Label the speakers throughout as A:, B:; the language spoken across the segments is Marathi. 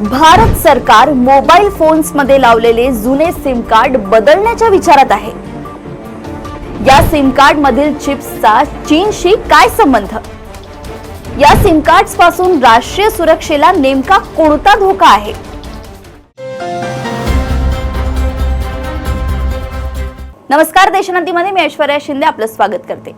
A: भारत सरकार मोबाईल फोन्समध्ये लावलेले जुने सिम कार्ड बदलण्याच्या विचारात आहे। या सिम कार्ड मधील चिप्सचा चीनशी काय संबंध? या सिम कार्ड्स पासून राष्ट्रीय सुरक्षेला नेमका कोणता धोका आहे? नमस्कार, देशनंदीमध्ये मी ऐश्वर्या शिंदे आपलं स्वागत करते।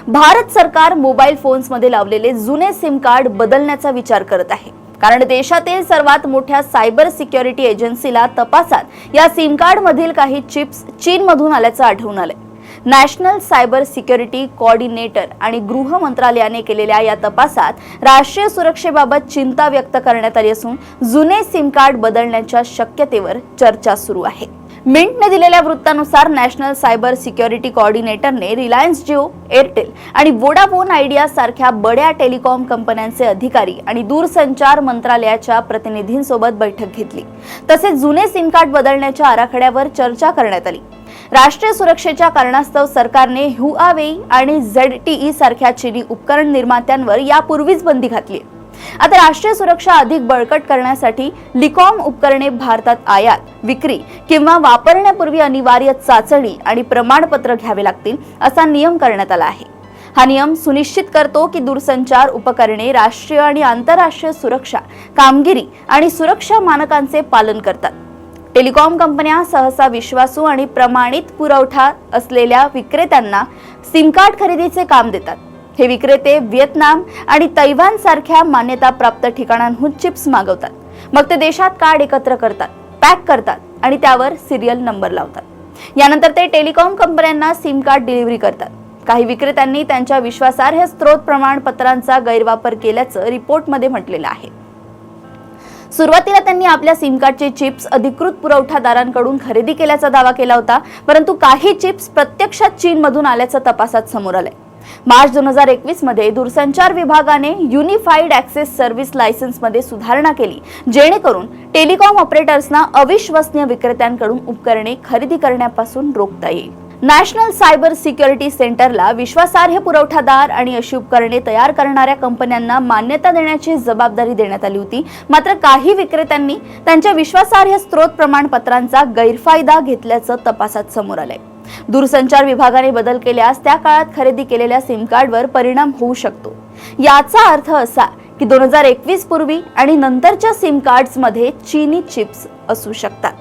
A: भारत सरकार मोबाईल फोन्समध्ये लावलेले जुने सिम कार्ड बदलण्याचा विचार करत आहे, कारण देशातील सर्वात मोठ्या सायबर सिक्युरिटी एजन्सीला तपासात या सिम कार्ड मधील काही चिप्स चीनमधून आल्याचं आढळून आलंय। नॅशनल सायबर सिक्युरिटी कोऑर्डिनेटर आणि गृह मंत्रालयाने केलेल्या या तपासात राष्ट्रीय सुरक्षेबाबत चिंता व्यक्त करण्यात आली असून जुने सिम कार्ड बदलण्याच्या शक्यतेवर चर्चा सुरू आहे। मिंटने दिलेल्या वृत्तानुसार नॅशनल सायबर सिक्युरिटी कोऑर्डिनेटरने रिलायन्स जिओ, एअरटेल आणि वोडाफोन आयडिया सारख्या बड्या टेलिकॉम कंपन्यांचे अधिकारी आणि दूरसंचार मंत्रालयाच्या प्रतिनिधींसोबत बैठक घेतली। तसेच जुने सिम कार्ड बदलण्याच्या आराखड्यावर चर्चा करण्यात आली। राष्ट्रीय सुरक्षेच्या कारणास्तव सरकारने हुआवेई आणि ZTE सारख्या चीनी उपकरण निर्मात्यांवर यापूर्वीच बंदी घातली। आता राष्ट्रीय सुरक्षा अधिक बळकट करण्यासाठी लिकॉम उपकरणे भारतात आयात, विक्री किंवा वापरण्यापूर्वी अनिवार्य चाचणी आणि प्रमाणपत्र घ्यावे लागतील असा नियम करण्यात आला आहे। हा नियम सुनिश्चित करतो की दूरसंचार उपकरणे राष्ट्रीय आणि आंतरराष्ट्रीय सुरक्षा, कामगिरी आणि सुरक्षा मानकांचे पालन करतात। टेलिकॉम कंपन्या सहसा विश्वासू आणि प्रमाणित पुरवठा असलेल्या विक्रेत्यांना सिम कार्ड खरेदीचे काम देतात। हे विक्रेते व्हिएतनाम आणि तैवान सारख्या मान्यताप्राप्त ठिकाणांहून चिप्स मागवतात, मग ते देशात कार्ड एकत्र करतात, पॅक करतात आणि त्यावर सिरियल नंबर लावतात। यानंतर ते टेलिकॉम कंपन्यांना सिम कार्ड डिलिव्हरी करतात। काही विक्रेत्यांनी त्यांच्या विश्वासार्ह स्त्रोत प्रमाणपत्रांचा गैरवापर केल्याचं रिपोर्टमध्ये म्हटलेलं आहे। सुरुवातीला त्यांनी आपल्या सिम कार्डचे चिप्स अधिकृत पुरवठादारांकडून खरेदी केल्याचा दावा केला होता, परंतु काही चिप्स प्रत्यक्षात चीनमधून आल्याचं तपासात समोर आलंय। मार्च 2021 मध्ये दूरसंचार विभागाने युनिफाईड ॲक्सेस सर्व्हिस लायसन्समध्ये सुधारणा केली, जेणेकरून टेलिकॉम ऑपरेटर्सना अविश्वसनीय विक्रेत्यांकडून उपकरणे खरेदी करण्यापासून रोखता येईल। नॅशनल सायबर सिक्युरिटी सेंटरला विश्वासार्ह पुरवठादार आणि अशी उपकरणे तयार करणाऱ्या कंपन्यांना मान्यता देण्याची जबाबदारी देण्यात आली होती। मात्र काही विक्रेत्यांनी त्यांच्या विश्वासार्ह स्त्रोत प्रमाणपत्रांचा गैरफायदा घेतल्याचं तपासात समोर आलंय। दूरसंचार विभागाने बदल केल्यास त्या काळात खरेदी केलेल्या सिम कार्डवर परिणाम होऊ शकतो। याचा अर्थ असा की 2021 पूर्वी आणि नंतरच्या सिम कार्ड्समध्ये चीनी चिप्स असू शकतात।